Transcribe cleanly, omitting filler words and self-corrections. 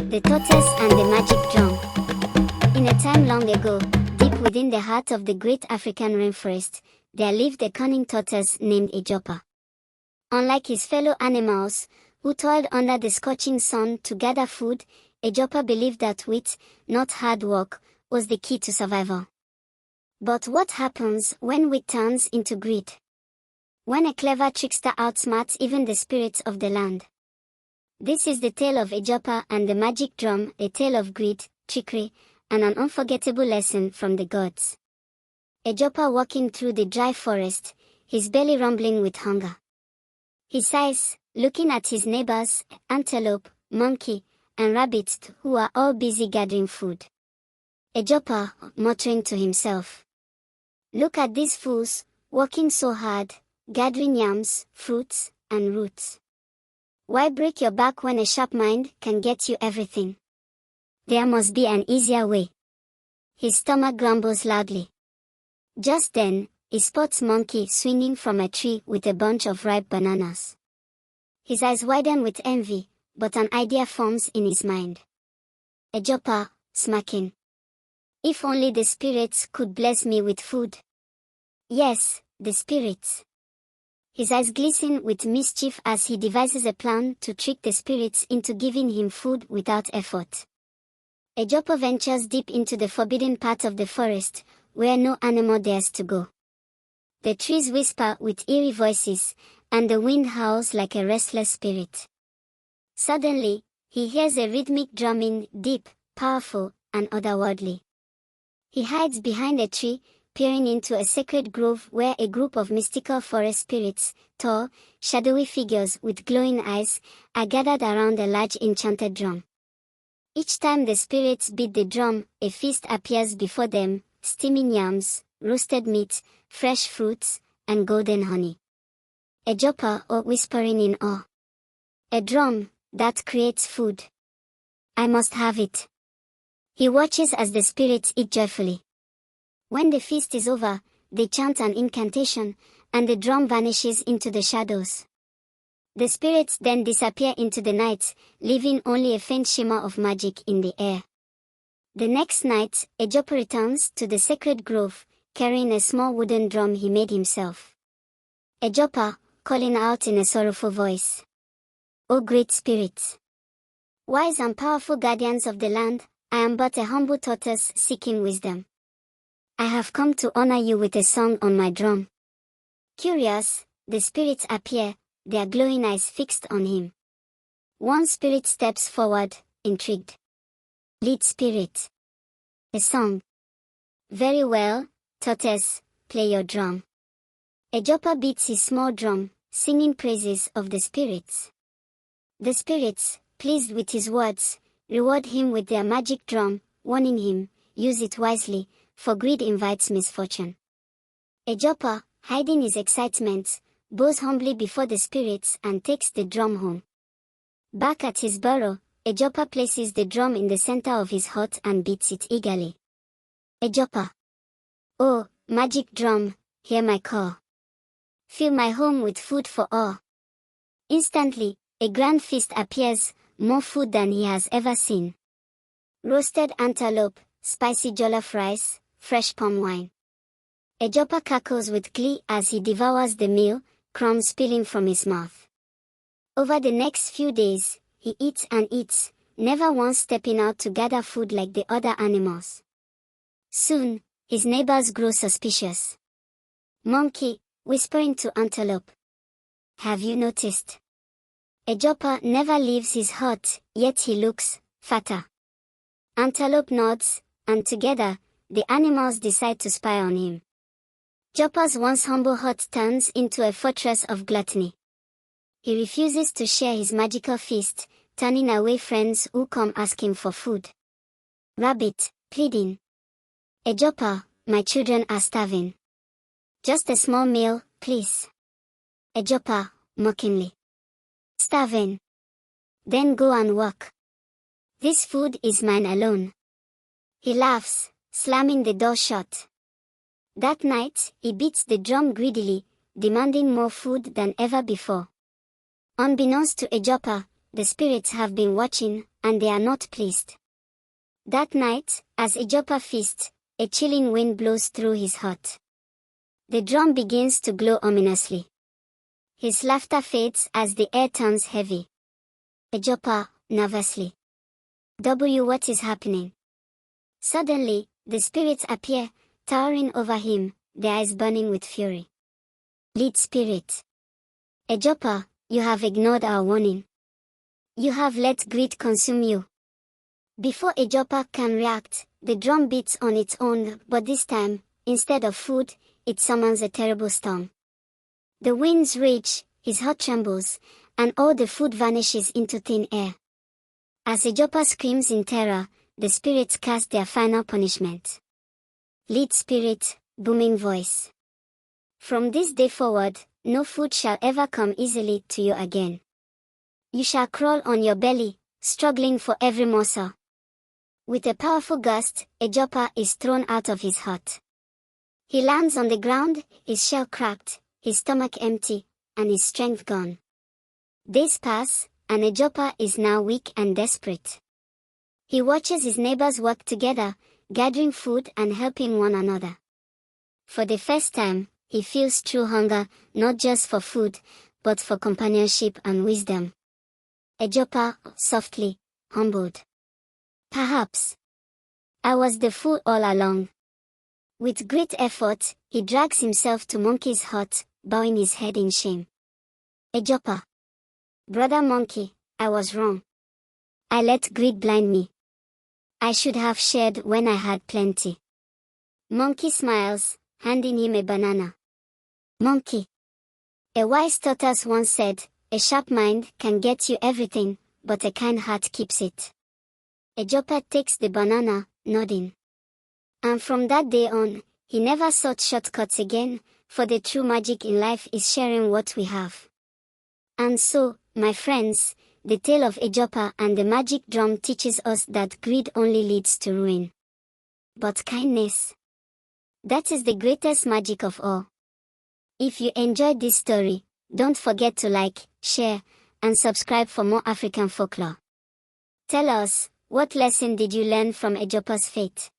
The Tortoise and the Magic Drum. In a time long ago, deep within the heart of the great African rainforest, there lived a cunning tortoise named Ejopa. Unlike his fellow animals, who toiled under the scorching sun to gather food, Ejopa believed that wit, not hard work, was the key to survival. But what happens when wit turns into greed? When a clever trickster outsmarts even the spirits of the land. This is the tale of Ejopa and the magic drum, a tale of greed, trickery, and an unforgettable lesson from the gods. Ejopa walking through the dry forest, his belly rumbling with hunger. He sighs, looking at his neighbors, antelope, monkey, and rabbits who are all busy gathering food. Ejopa, muttering to himself, "Look at these fools, working so hard, gathering yams, fruits, and roots. Why break your back when a sharp mind can get you everything? There must be an easier way." His stomach grumbles loudly. Just then, he spots Monkey swinging from a tree with a bunch of ripe bananas. His eyes widen with envy, but an idea forms in his mind. Ejopa, smirking. "If only the spirits could bless me with food." Yes, the spirits. His eyes glisten with mischief as he devises a plan to trick the spirits into giving him food without effort. Ejopa ventures deep into the forbidden part of the forest, where no animal dares to go. The trees whisper with eerie voices, and the wind howls like a restless spirit. Suddenly, he hears a rhythmic drumming, deep, powerful, and otherworldly. He hides behind a tree, peering into a sacred grove where a group of mystical forest spirits, tall, shadowy figures with glowing eyes, are gathered around a large enchanted drum. Each time the spirits beat the drum, a feast appears before them, steaming yams, roasted meat, fresh fruits, and golden honey. Ejopa, whispering in awe. "A drum, that creates food. I must have it." He watches as the spirits eat joyfully. When the feast is over, they chant an incantation, and the drum vanishes into the shadows. The spirits then disappear into the night, leaving only a faint shimmer of magic in the air. The next night, Ejopa returns to the sacred grove, carrying a small wooden drum he made himself. Ejopa, calling out in a sorrowful voice. "O great spirits! Wise and powerful guardians of the land, I am but a humble tortoise seeking wisdom. I have come to honor you with a song on my drum." Curious, the spirits appear, their glowing eyes fixed on him. One spirit steps forward, intrigued. "Lead spirit. A song. Very well, tortoise, play your drum." Ejopa beats his small drum, singing praises of the spirits. The spirits, pleased with his words, reward him with their magic drum, warning him, "Use it wisely, for greed invites misfortune." Ejopa, hiding his excitement, bows humbly before the spirits and takes the drum home. Back at his burrow, Ejopa places the drum in the center of his hut and beats it eagerly. Ejopa. "Oh, magic drum, hear my call. Fill my home with food for all." Instantly, a grand feast appears, more food than he has ever seen. Roasted antelope, spicy jollof rice, fresh palm wine. Ejopa cackles with glee as he devours the meal, crumbs spilling from his mouth. Over the next few days, he eats and eats, never once stepping out to gather food like the other animals. Soon, his neighbors grow suspicious. Monkey, whispering to antelope. "Have you noticed? Ejopa never leaves his hut, yet he looks fatter." Antelope nods, and together, the animals decide to spy on him. Ejopa's once humble hut turns into a fortress of gluttony. He refuses to share his magical feast, turning away friends who come asking for food. Rabbit, pleading. "Ejopa, my children are starving. Just a small meal, please." Ejopa, mockingly. "Starving? Then go and work. This food is mine alone." He laughs, slamming the door shut. That night, he beats the drum greedily, demanding more food than ever before. Unbeknownst to Ejopa, the spirits have been watching, and they are not pleased. That night, as Ejopa feasts, a chilling wind blows through his hut. The drum begins to glow ominously. His laughter fades as the air turns heavy. Ejopa, nervously. What is happening? Suddenly, the spirits appear, towering over him, their eyes burning with fury. Lead spirit. Ejopa, you have ignored our warning. You have let greed consume you. Before Ejopa can react, the drum beats on its own, but this time, instead of food, it summons a terrible storm. The winds rage, his heart trembles, and all the food vanishes into thin air. As Ejopa screams in terror, the spirits cast their final punishment. Lead spirit, booming voice. From this day forward, no food shall ever come easily to you again. You shall crawl on your belly, struggling for every morsel. With a powerful gust, Ejopa is thrown out of his hut. He lands on the ground, his shell cracked, his stomach empty, and his strength gone. Days pass, and Ejopa is now weak and desperate. He watches his neighbors work together, gathering food and helping one another. For the first time, he feels true hunger, not just for food, but for companionship and wisdom. Ejopa, softly, humbled. Perhaps I was the fool all along. With great effort, he drags himself to Monkey's hut, bowing his head in shame. Ejopa. Brother Monkey, I was wrong. I let greed blind me. I should have shared when I had plenty. Monkey smiles, handing him a banana. Monkey. A wise tortoise once said, a sharp mind can get you everything, but a kind heart keeps it. Ejopa takes the banana, nodding. And from that day on, he never sought shortcuts again, for the true magic in life is sharing what we have. And so, my friends, the tale of Ejopa and the magic drum teaches us that greed only leads to ruin. But kindness, that is the greatest magic of all. If you enjoyed this story, don't forget to like, share, and subscribe for more African folklore. Tell us, what lesson did you learn from Ejopa's fate?